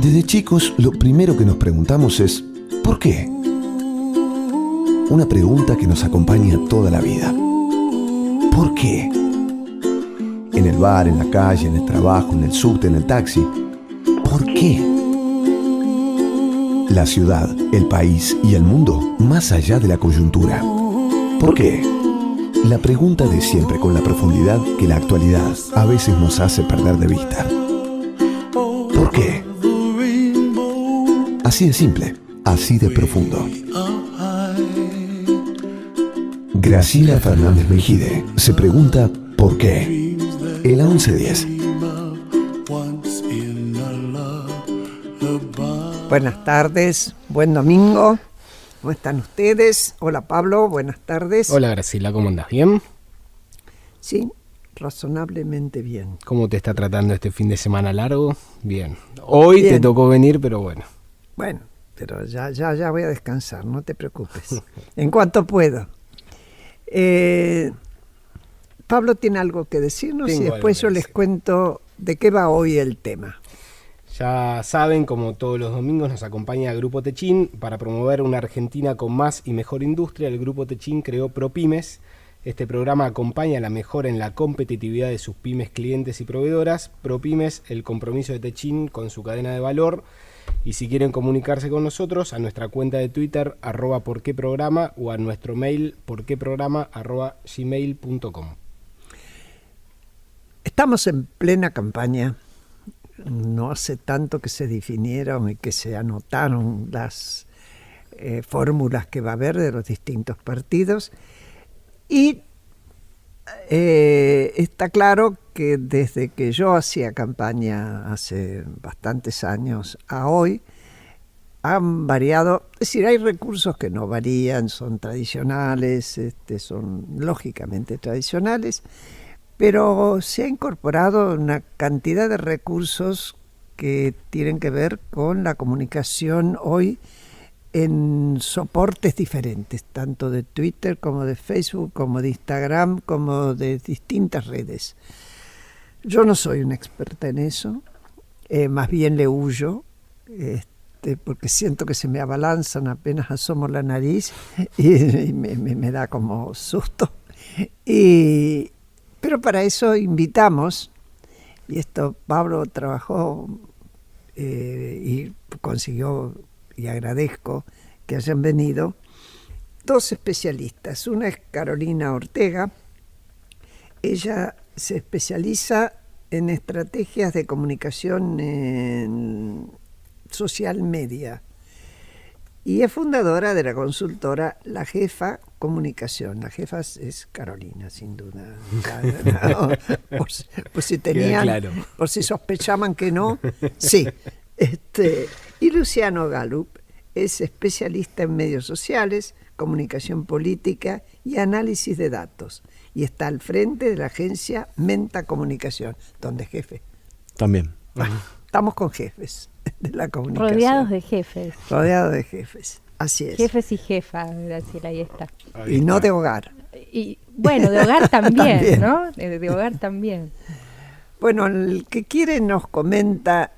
Desde chicos, lo primero que nos preguntamos es ¿por qué? Una pregunta que nos acompaña toda la vida. ¿Por qué? En el bar, en la calle, en el trabajo, en el subte, en el taxi. ¿Por qué? La ciudad, el país y el mundo más allá de la coyuntura. ¿Por qué? La pregunta de siempre con la profundidad que la actualidad a veces nos hace perder de vista. ¿Por qué? Así de simple, así de profundo. Graciela Fernández Mejide se pregunta ¿por qué? El 1110. Buenas tardes, buen domingo. ¿Cómo están ustedes? Hola Pablo, buenas tardes. Hola Graciela, ¿cómo andas? ¿Bien? Sí, razonablemente bien. ¿Cómo te está tratando este fin de semana largo? Bien. Hoy Bien. te tocó venir, pero bueno. Bueno, pero ya voy a descansar, no te preocupes. En cuanto puedo. Pablo tiene algo que decirnos y después yo les cuento de qué va hoy el tema. Ya saben, como todos los domingos nos acompaña Grupo Techin. Para promover una Argentina con más y mejor industria, el Grupo Techin creó ProPymes. Este programa acompaña la mejora en la competitividad de sus pymes, clientes y proveedoras. ProPymes, el compromiso de Techin con su cadena de valor. Y si quieren comunicarse con nosotros, a nuestra cuenta de Twitter, @porqueprograma, o a nuestro mail, porqueprograma@gmail.com. Estamos en plena campaña. No hace tanto que se definieron y que se anotaron las fórmulas que va a haber de los distintos partidos. Y está claro que desde que yo hacía campaña hace bastantes años a hoy, han variado. Es decir, hay recursos que no varían, son tradicionales, son lógicamente tradicionales, pero se ha incorporado una cantidad de recursos que tienen que ver con la comunicación hoy en soportes diferentes, tanto de Twitter como de Facebook, como de Instagram, como de distintas redes. Yo no soy una experta en eso, más bien le huyo, porque siento que se me abalanzan apenas asomo la nariz y me da como susto. Pero para eso invitamos, y esto Pablo trabajó y consiguió, y agradezco que hayan venido, dos especialistas. Una es Carolina Ortega. Ella se especializa en estrategias de comunicación en social media y es fundadora de la consultora La Jefa Comunicación. La jefa es Carolina, sin duda. No, por si tenían, claro. Por si sospechaban que no, sí. Y Luciano Gallup es especialista en medios sociales, comunicación política y análisis de datos. Y está al frente de la agencia Menta Comunicación, donde es jefe. También. Bueno, estamos con jefes de la comunicación. Rodeados de jefes. Rodeados de jefes, así es. Jefes y jefas, Graciela, ahí está. Y no de hogar. Y bueno, de hogar también, también. ¿no? De hogar también. Bueno, el que quiere nos comenta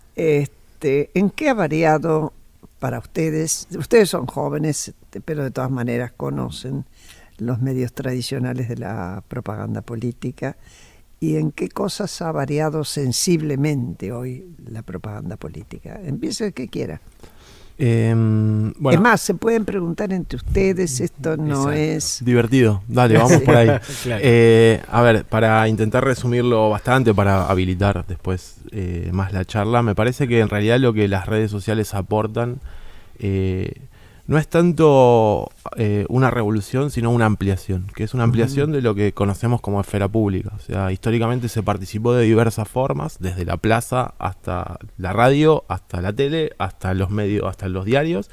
en qué ha variado para ustedes. Ustedes son jóvenes, pero de todas maneras conocen los medios tradicionales de la propaganda política. ¿Y en qué cosas ha variado sensiblemente hoy la propaganda política? Empiece el que quiera. Bueno, es más, se pueden preguntar entre ustedes, esto no es... divertido, dale, vamos por ahí. Claro. A ver, para intentar resumirlo bastante, para habilitar después más la charla, me parece que en realidad lo que las redes sociales aportan no es tanto una revolución, sino una ampliación, que es una ampliación de lo que conocemos como esfera pública. O sea, históricamente se participó de diversas formas, desde la plaza hasta la radio, hasta la tele, hasta los medios, hasta los diarios.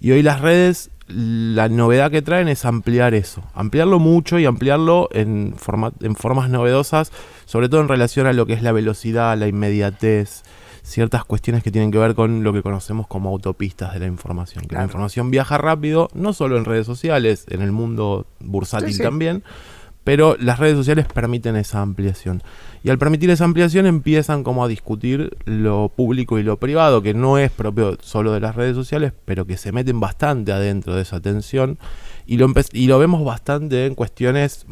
Y hoy las redes, la novedad que traen es ampliar eso, ampliarlo mucho y ampliarlo en formas novedosas, sobre todo en relación a lo que es la velocidad, la inmediatez, ciertas cuestiones que tienen que ver con lo que conocemos como autopistas de la información. Que claro. La información viaja rápido, no solo en redes sociales, en el mundo bursátil también, pero las redes sociales permiten esa ampliación. Y al permitir esa ampliación empiezan como a discutir lo público y lo privado, que no es propio solo de las redes sociales, pero que se meten bastante adentro de esa tensión. Y lo vemos bastante en cuestiones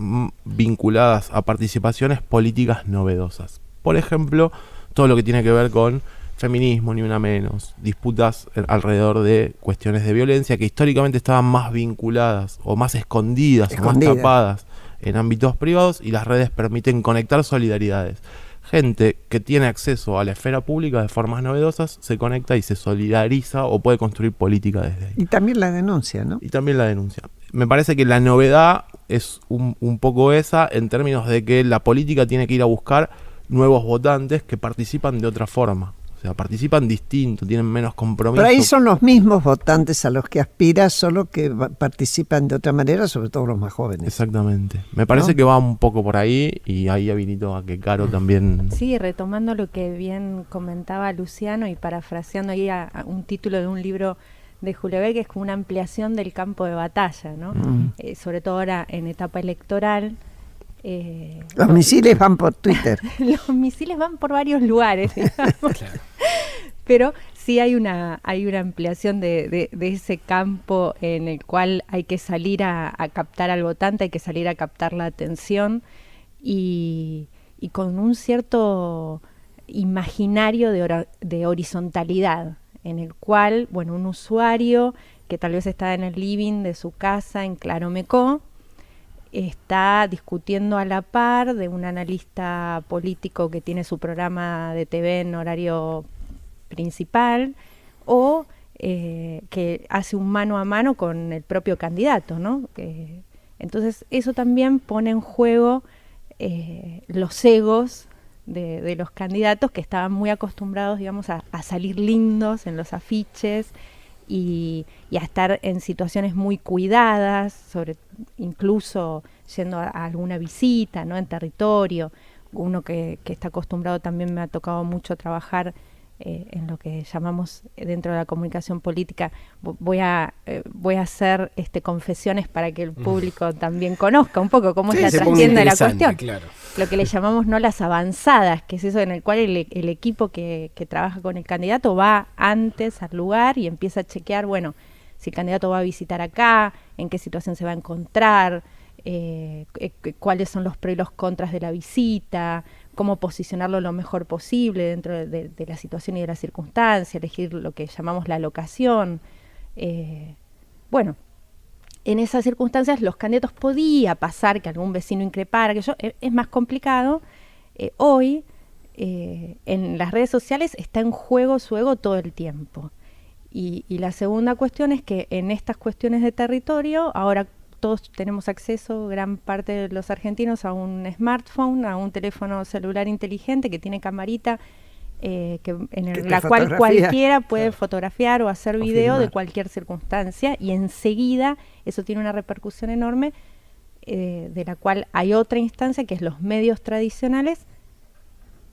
vinculadas a participaciones políticas novedosas. Por ejemplo, todo lo que tiene que ver con feminismo, ni una menos, disputas alrededor de cuestiones de violencia que históricamente estaban más vinculadas o más escondidas o más tapadas en ámbitos privados, y las redes permiten conectar solidaridades. Gente que tiene acceso a la esfera pública de formas novedosas se conecta y se solidariza o puede construir política desde ahí. Y también la denuncia, ¿no? Y también la denuncia. Me parece que la novedad es un poco esa, en términos de que la política tiene que ir a buscar nuevos votantes que participan de otra forma. O sea, participan distinto, tienen menos compromiso. Pero ahí son los mismos votantes a los que aspira, solo que participan de otra manera, sobre todo los más jóvenes. Exactamente. Me parece que va un poco por ahí, y ahí habilito a que Caro también... Sí, retomando lo que bien comentaba Luciano y parafraseando ahí a un título de un libro de Julio Bell, que es como una ampliación del campo de batalla, ¿no? Sobre todo ahora en etapa electoral. Los misiles van por Twitter. Los misiles van por varios lugares, digamos. Claro. Pero sí hay una ampliación de ese campo en el cual hay que salir a captar al votante, hay que salir a captar la atención, y con un cierto imaginario de horizontalidad, en el cual, bueno, un usuario que tal vez está en el living de su casa en Claromecó está discutiendo a la par de un analista político que tiene su programa de TV en horario principal, o que hace un mano a mano con el propio candidato, ¿no? Entonces eso también pone en juego los egos de los candidatos, que estaban muy acostumbrados, digamos, a salir lindos en los afiches y a estar en situaciones muy cuidadas, incluso yendo a alguna visita, ¿no? En territorio. Uno que está acostumbrado, también me ha tocado mucho trabajar en lo que llamamos dentro de la comunicación política. Voy a hacer confesiones para que el público también conozca un poco cómo es la trastienda de la cuestión. Claro. Lo que le llamamos no las avanzadas, que es eso en el cual el equipo que trabaja con el candidato va antes al lugar y empieza a chequear, bueno, si el candidato va a visitar acá, en qué situación se va a encontrar, cuáles son los pros y los contras de la visita, cómo posicionarlo lo mejor posible dentro de la situación y de la circunstancia, elegir lo que llamamos la locación. Bueno, en esas circunstancias los candidatos podía pasar que algún vecino increpara, que es más complicado. Hoy en las redes sociales está en juego su ego todo el tiempo. Y la segunda cuestión es que en estas cuestiones de territorio, ahora todos tenemos acceso, gran parte de los argentinos, a un smartphone, a un teléfono celular inteligente que tiene camarita, la cual cualquiera puede fotografiar o hacer video de cualquier circunstancia, y enseguida eso tiene una repercusión enorme, de la cual hay otra instancia, que es los medios tradicionales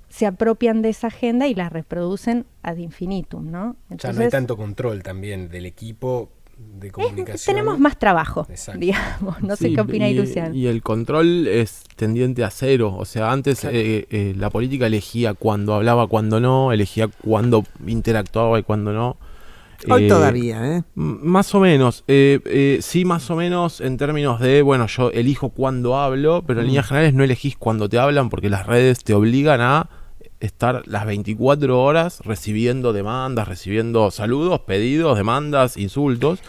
se apropian de esa agenda y la reproducen ad infinitum, ¿no? Entonces, ya no hay tanto control también del equipo de comunicación. Tenemos más trabajo, exacto, digamos. No sé qué opina Luciano. Y el control es tendiente a cero. O sea, antes la política elegía cuándo hablaba, cuándo no, elegía cuándo interactuaba y cuándo no. Hoy todavía, Más o menos. Sí, más o menos en términos de, bueno, yo elijo cuándo hablo, pero en líneas generales no elegís cuándo te hablan, porque las redes te obligan a estar las 24 horas recibiendo demandas, recibiendo saludos, pedidos, demandas, insultos.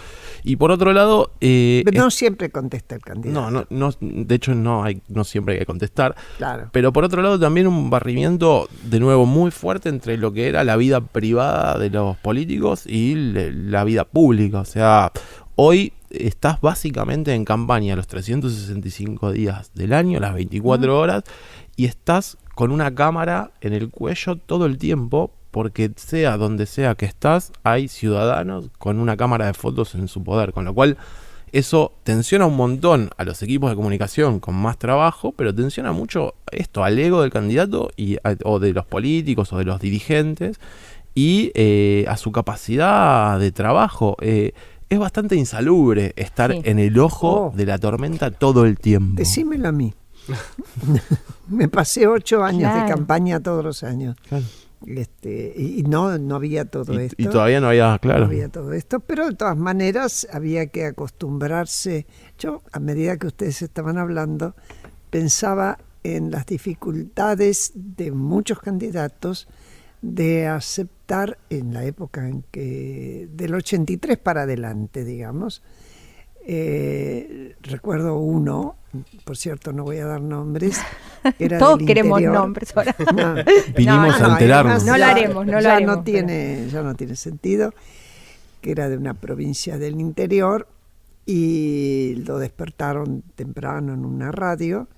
Y por otro lado... pero no siempre contesta el candidato. No, de hecho no siempre hay que contestar. Claro. Pero por otro lado también un barrimiento, de nuevo, muy fuerte entre lo que era la vida privada de los políticos y la vida pública. O sea, hoy estás básicamente en campaña los 365 días del año, las 24 horas, y estás con una cámara en el cuello todo el tiempo, porque sea donde sea que estás, hay ciudadanos con una cámara de fotos en su poder, con lo cual eso tensiona un montón a los equipos de comunicación con más trabajo, pero tensiona mucho esto al ego del candidato o de los políticos o de los dirigentes, y a su capacidad de trabajo. es bastante insalubre estar Sí. en el ojo Oh. de la tormenta todo el tiempo. Decímelo a mí. Me pasé 8 años de Claro. campaña todos los años. Claro. Y no había todo esto. Y todavía no había, claro. No había todo esto, pero de todas maneras había que acostumbrarse. Yo, a medida que ustedes estaban hablando, pensaba en las dificultades de muchos candidatos de aceptar en la época en que, del 83 para adelante, digamos. Recuerdo uno, por cierto, no voy a dar nombres. Era Todos del queremos interior. nombres ahora. No. Vinimos No, a no, enterarnos. además No lo haremos, no lo ya haremos, No tiene, ya no tiene sentido, que era de una provincia del interior y lo despertaron temprano en una radio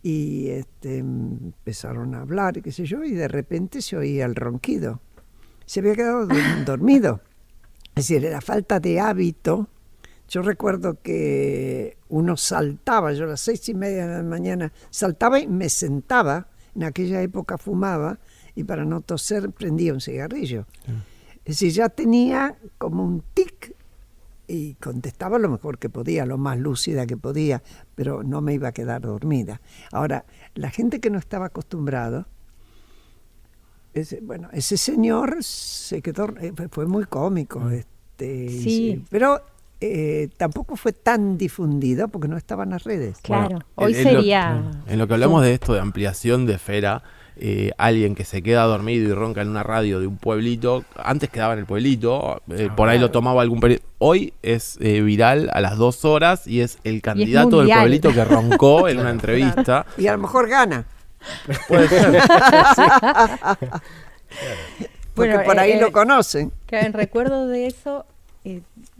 y empezaron a hablar, qué sé yo, y de repente se oía el ronquido. Se había quedado dormido. Es decir, era falta de hábito. Yo recuerdo que uno saltaba, yo a las 6:30 de la mañana saltaba y me sentaba, en aquella época fumaba, y para no toser prendía un cigarrillo. Es decir, ya tenía como un tic y contestaba lo mejor que podía, lo más lúcida que podía, pero no me iba a quedar dormida. Ahora, la gente que no estaba acostumbrado, ese señor se quedó, fue muy cómico, Sí. pero tampoco fue tan difundido porque no estaban las redes. Claro, Bueno, hoy en sería... en lo que hablamos de esto de ampliación de esfera, alguien que se queda dormido y ronca en una radio de un pueblito, antes quedaba en el pueblito, por ahí lo tomaba algún periodista. Hoy es viral a las 2 horas y es el candidato del mundial. pueblito que roncó en una entrevista. Y a lo mejor gana, Puede ser. porque Bueno, por ahí lo conocen. Que en recuerdo de eso,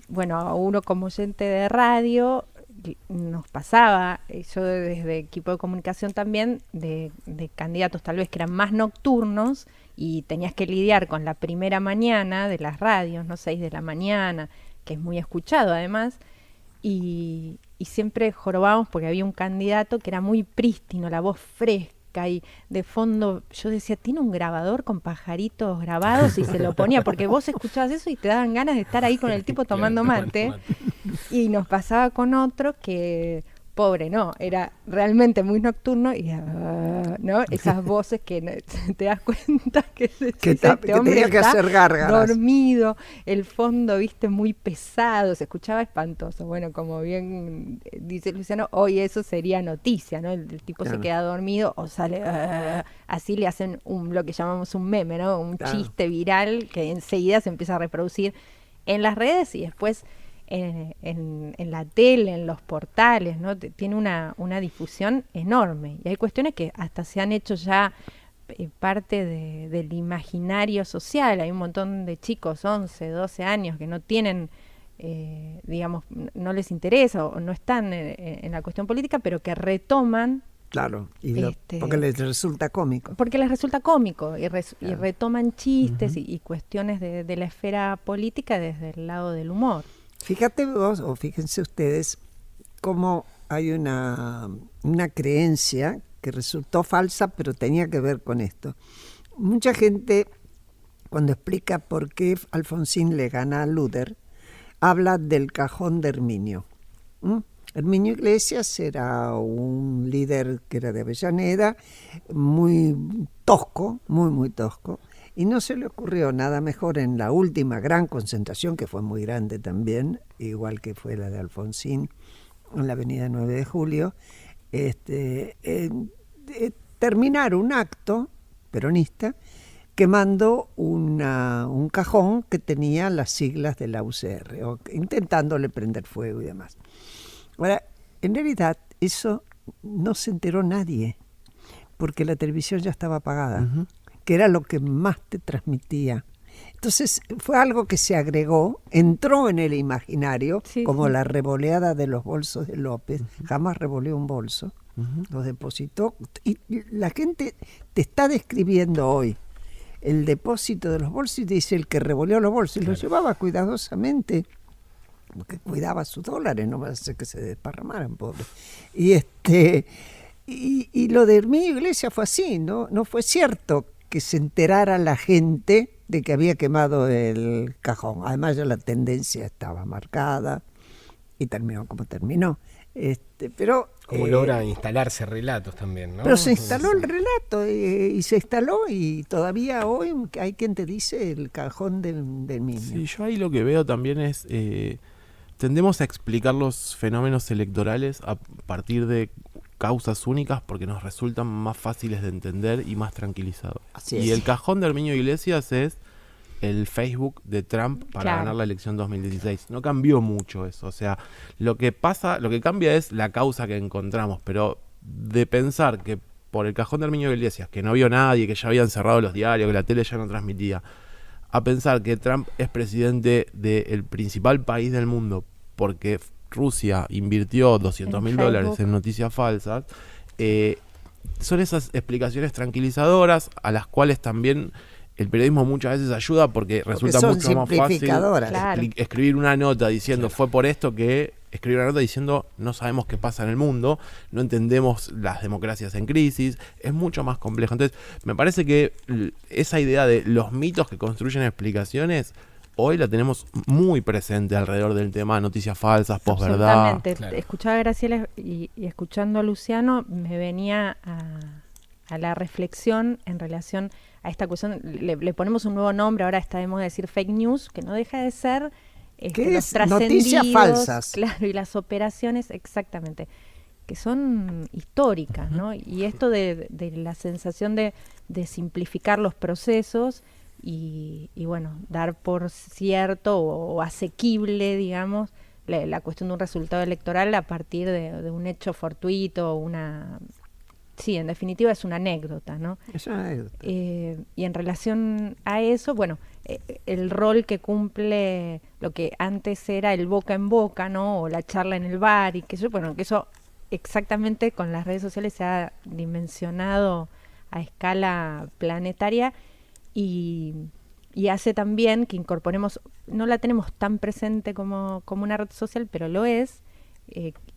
bueno, a uno como oyente de radio nos pasaba, yo desde equipo de comunicación también, de candidatos tal vez que eran más nocturnos y tenías que lidiar con la primera mañana de las radios, no 6 de la mañana, que es muy escuchado además, y siempre jorobábamos porque había un candidato que era muy prístino, la voz fresca, y de fondo yo decía, tiene un grabador con pajaritos grabados, y se lo ponía porque vos escuchabas eso y te daban ganas de estar ahí con el tipo tomando mate. Y nos pasaba con otro que, pobre, no, era realmente muy nocturno y ¿no? Esas voces que te das cuenta que Que tenía que hacer gárgaras. dormido, el fondo, viste, muy pesado, se escuchaba espantoso. Bueno, como bien dice Luciano, hoy eso sería noticia, ¿no? El tipo Claro. se queda dormido o sale, así le hacen lo que llamamos un meme, ¿no? Un Claro. chiste viral que enseguida se empieza a reproducir en las redes y después en la tele, en los portales, ¿no? Tiene una difusión enorme. Y hay cuestiones que hasta se han hecho ya parte del imaginario social. Hay un montón de chicos, 11, 12 años, que no tienen, digamos, no les interesa o no están en la cuestión política, pero que retoman Claro, Este- porque les resulta cómico. porque les resulta cómico y Claro. retoman chistes y cuestiones de la esfera política desde el lado del humor. Fíjate vos, o fíjense ustedes, cómo hay una creencia que resultó falsa, pero tenía que ver con esto. Mucha gente, cuando explica por qué Alfonsín le gana a Luder, habla del cajón de Herminio. Herminio Iglesias era un líder que era de Avellaneda, muy tosco, muy tosco, y no se le ocurrió nada mejor en la última gran concentración, que fue muy grande también, igual que fue la de Alfonsín, en la avenida 9 de Julio, terminar un acto peronista quemando un cajón que tenía las siglas de la UCR, o intentándole prender fuego y demás. Ahora, en realidad eso no se enteró nadie, porque la televisión ya estaba apagada, que era lo que más te transmitía. Entonces fue algo que se agregó, entró en el imaginario, Sí, como sí. la revoleada de los bolsos de López. Jamás revoleó un bolso, los depositó. Y la gente te está describiendo hoy el depósito de los bolsos y dice el que revoleó los bolsos, y los llevaba cuidadosamente, porque cuidaba sus dólares, no va a hacer que se desparramaran, pobre. Y lo de Herminio Iglesias fue así, no fue cierto que se enterara la gente de que había quemado el cajón. Además ya la tendencia estaba marcada y terminó como terminó. Pero como logra instalarse relatos también, ¿no? Pero se instaló el relato y se instaló, y todavía hoy hay quien te dice el cajón del niño. Sí, yo ahí lo que veo también es, tendemos a explicar los fenómenos electorales a partir de causas únicas porque nos resultan más fáciles de entender y más tranquilizadores. Así Y es. el cajón de Herminio Iglesias es el Facebook de Trump para Claro. ganar la elección 2016. No cambió mucho eso. O sea, lo que cambia es la causa que encontramos, pero de pensar que por el cajón de Herminio Iglesias, que no vio nadie, que ya habían cerrado los diarios, que la tele ya no transmitía, a pensar que Trump es presidente del principal país del mundo porque Rusia invirtió $200.000 en noticias falsas, son esas explicaciones tranquilizadoras a las cuales también el periodismo muchas veces ayuda porque resulta son mucho más fácil simplificadoras. Claro. escribir una nota diciendo fue por esto que escribir una nota diciendo no sabemos qué pasa en el mundo, no entendemos las democracias en crisis, es mucho más complejo. Entonces, me parece que esa idea de los mitos que construyen explicaciones hoy la tenemos muy presente alrededor del tema noticias falsas, posverdad. Absolutamente. Claro. Escuchaba a Graciela y escuchando a Luciano me venía a la reflexión en relación a esta cuestión. Le ponemos un nuevo nombre, ahora está de moda decir fake news, que no deja de ser ¿Qué los es? Noticias trascendidos, falsas. claro, y las operaciones, exactamente, que son históricas, ¿no? Y esto de la sensación de simplificar los procesos y bueno, dar por cierto o asequible, digamos, la cuestión de un resultado electoral a partir de un hecho fortuito, sí, en definitiva es una anécdota, ¿no? Es una anécdota. Y en relación a eso, bueno, el rol que cumple lo que antes era el boca en boca, ¿no? O la charla en el bar, y que eso exactamente con las redes sociales se ha dimensionado a escala planetaria y hace también que incorporemos, no la tenemos tan presente como una red social, pero lo es,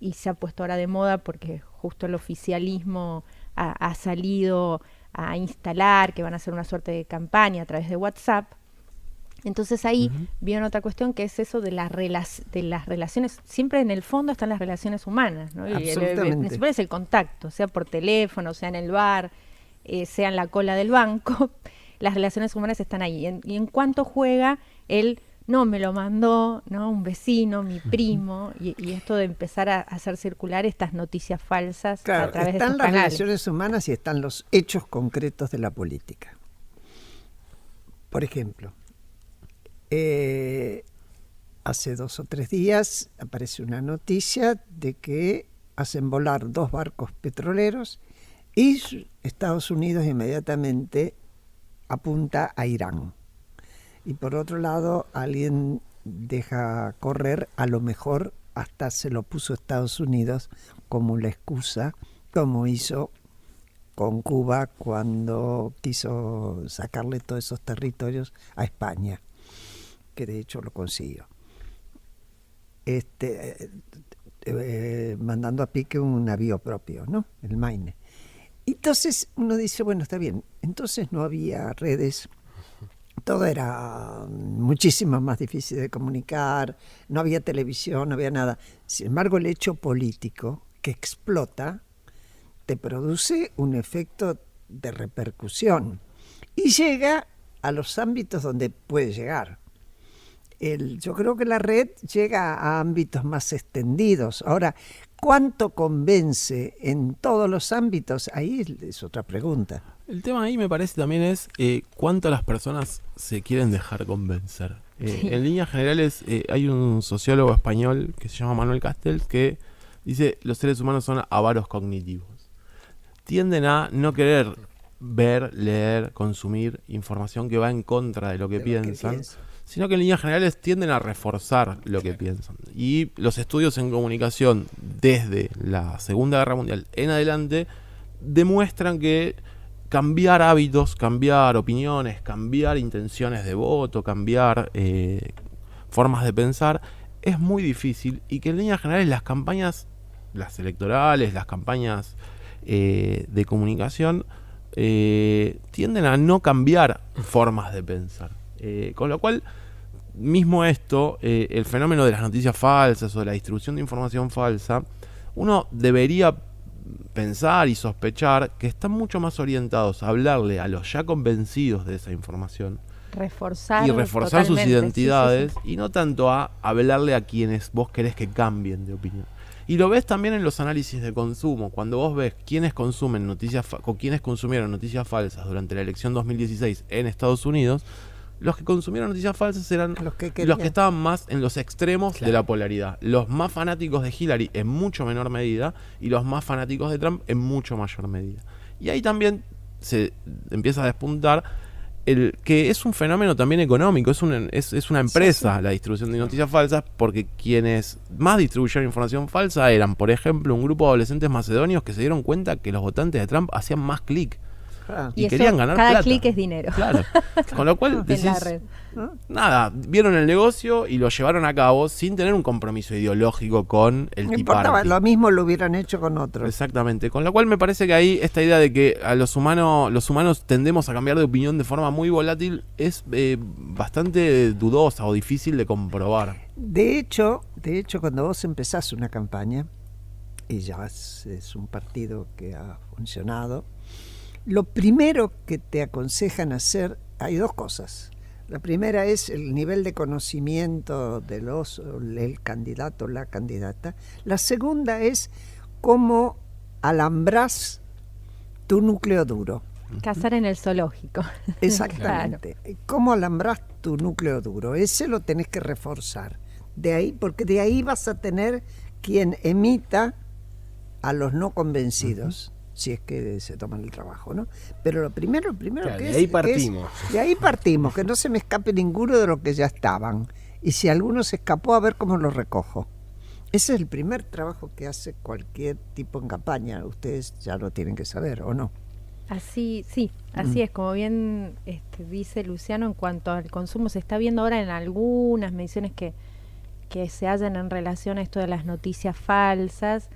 y se ha puesto ahora de moda porque justo el oficialismo ha salido a instalar que van a hacer una suerte de campaña a través de WhatsApp. Entonces ahí viene otra cuestión, que es eso de las relaciones. Siempre en el fondo están las relaciones humanas, ¿no? Y el Absolutamente. principal es el contacto, sea por teléfono, sea en el bar, sea en la cola del banco. Las relaciones humanas están ahí. Y en cuanto juega el no, me lo mandó, ¿no? Un vecino, mi primo, y esto de empezar a hacer circular estas noticias falsas a Claro, través de están estos las canales. relaciones humanas y están los hechos concretos de la política. Por ejemplo, hace 2 o 3 días aparece una noticia de que hacen volar 2 barcos petroleros y Estados Unidos inmediatamente apunta a Irán. Y por otro lado, alguien deja correr, a lo mejor hasta se lo puso Estados Unidos como la excusa, como hizo con Cuba cuando quiso sacarle todos esos territorios a España, que de hecho lo consiguió. Mandando a pique un navío propio, ¿no? El Maine. Entonces uno dice, bueno, está bien, entonces no había redes, todo era muchísimo más difícil de comunicar, no había televisión, no había nada. Sin embargo, el hecho político que explota te produce un efecto de repercusión y llega a los ámbitos donde puede llegar. Yo creo que la red llega a ámbitos más extendidos. Ahora, ¿cuánto convence en todos los ámbitos? Ahí es otra pregunta. El tema ahí me parece también es cuánto las personas se quieren dejar convencer. En líneas generales hay un sociólogo español que se llama Manuel Castells que dice los seres humanos son avaros cognitivos. Tienden a no querer ver, leer, consumir información que va en contra de lo que piensan, sino que en líneas generales tienden a reforzar lo que piensan. Y los estudios en comunicación desde la Segunda Guerra Mundial en adelante demuestran que cambiar hábitos, cambiar opiniones, cambiar intenciones de voto, cambiar formas de pensar es muy difícil y que en líneas generales las campañas, las electorales, las campañas de comunicación tienden a no cambiar formas de pensar. Con lo cual, mismo esto, el fenómeno de las noticias falsas o de la distribución de información falsa, uno debería pensar y sospechar que están mucho más orientados a hablarle a los ya convencidos de esa información reforzar sus identidades, sí. y no tanto a hablarle a quienes vos querés que cambien de opinión. Y lo ves también en los análisis de consumo, cuando vos ves quiénes consumen quiénes consumieron noticias falsas durante la elección 2016 en Estados Unidos. Los que consumieron noticias falsas eran los que estaban más en los extremos de la polaridad. Los más fanáticos de Hillary en mucho menor medida y los más fanáticos de Trump en mucho mayor medida. Y ahí también se empieza a despuntar el que es un fenómeno también económico, es una empresa la distribución de noticias falsas, porque quienes más distribuyeron información falsa eran, por ejemplo, un grupo de adolescentes macedonios que se dieron cuenta que los votantes de Trump hacían más clic. Y querían ganar cada plata. clic es dinero. Claro. Con lo cual decís, en la red. Nada, vieron el negocio y lo llevaron a cabo sin tener un compromiso ideológico con el Tea Party. Lo mismo lo hubieran hecho con otros. Exactamente. Con lo cual me parece que ahí esta idea de que a los humanos tendemos a cambiar de opinión de forma muy volátil es bastante dudosa o difícil de comprobar. De hecho, cuando vos empezás una campaña y ya es un partido que ha funcionado, lo primero que te aconsejan hacer, hay dos cosas. La primera es el nivel de conocimiento del candidato o la candidata. La segunda es cómo alambras tu núcleo duro. Cazar en el zoológico. Exactamente. Claro. ¿Cómo alambras tu núcleo duro? Ese lo tenés que reforzar. De ahí, porque de ahí vas a tener quien emita a los no convencidos. Si es que se toman el trabajo, ¿no? Pero lo primero claro, que de ahí partimos. De ahí partimos, que no se me escape ninguno de los que ya estaban. Y si alguno se escapó, a ver cómo lo recojo. Ese es el primer trabajo que hace cualquier tipo en campaña. Ustedes ya lo tienen que saber, ¿o no? Así es, como bien dice Luciano, en cuanto al consumo, se está viendo ahora en algunas mediciones que se hallan en relación a esto de las noticias falsas,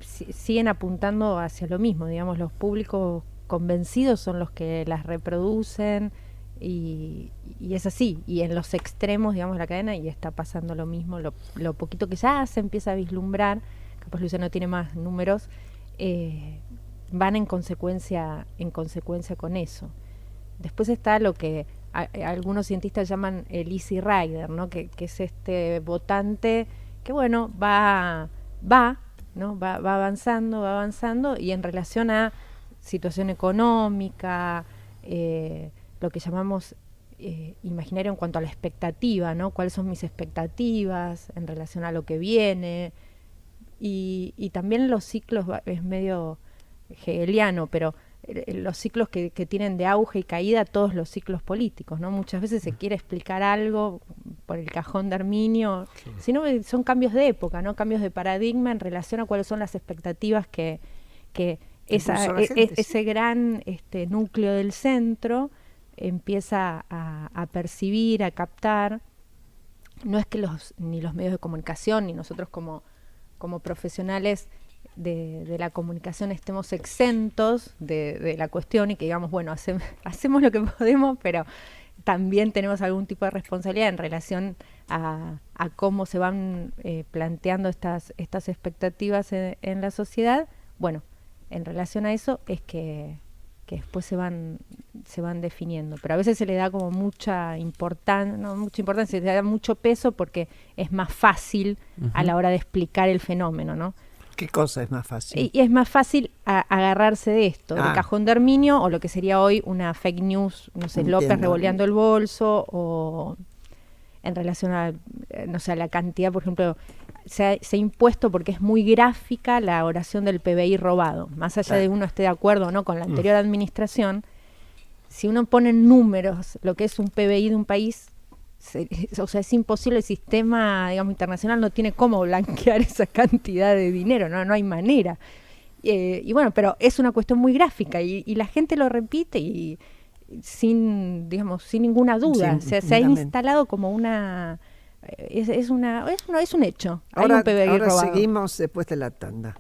siguen apuntando hacia lo mismo, digamos, los públicos convencidos son los que las reproducen y es así, y en los extremos, digamos, de la cadena, y está pasando lo mismo, lo poquito que ya se empieza a vislumbrar, capaz Luciano tiene más números, van en consecuencia con eso. Después está lo que algunos cientistas llaman el easy rider, ¿no? Que es este votante que, bueno, va avanzando y en relación a situación económica, lo que llamamos imaginario en cuanto a la expectativa, ¿no? ¿Cuáles son mis expectativas en relación a lo que viene? Y también los ciclos, es medio hegeliano, pero los ciclos que tienen de auge y caída, todos los ciclos políticos, ¿no? Muchas veces se quiere explicar algo por el cajón de Herminio, sino que son cambios de época, ¿no? Cambios de paradigma en relación a cuáles son las expectativas que ese gran núcleo del centro empieza a percibir, a captar. No es que ni los medios de comunicación ni nosotros como profesionales de la comunicación estemos exentos de la cuestión y que digamos, bueno, hacemos lo que podemos, pero también tenemos algún tipo de responsabilidad en relación a cómo se van planteando estas expectativas en la sociedad. Bueno, en relación a eso es que después se van definiendo, pero a veces se le da como mucha importancia, se le da mucho peso porque es más fácil a la hora de explicar el fenómeno, ¿no? ¿Qué cosa es más fácil? Y es más fácil agarrarse de esto, del cajón de Herminio, o lo que sería hoy una fake news, no sé, Entiendo. López revoleando el bolso, o en relación a, no sé, a la cantidad, por ejemplo, se ha impuesto porque es muy gráfica la oración del PBI robado. Más allá de uno esté de acuerdo o no con la anterior administración, si uno pone en números lo que es un PBI de un país, o sea, es imposible, el sistema, digamos, internacional no tiene cómo blanquear esa cantidad de dinero, no hay manera. Y bueno, pero es una cuestión muy gráfica y la gente lo repite y sin ninguna duda. Se ha instalado como una... Es un hecho. Ahora, Hay un PBI ahora robado. Seguimos después de la tanda.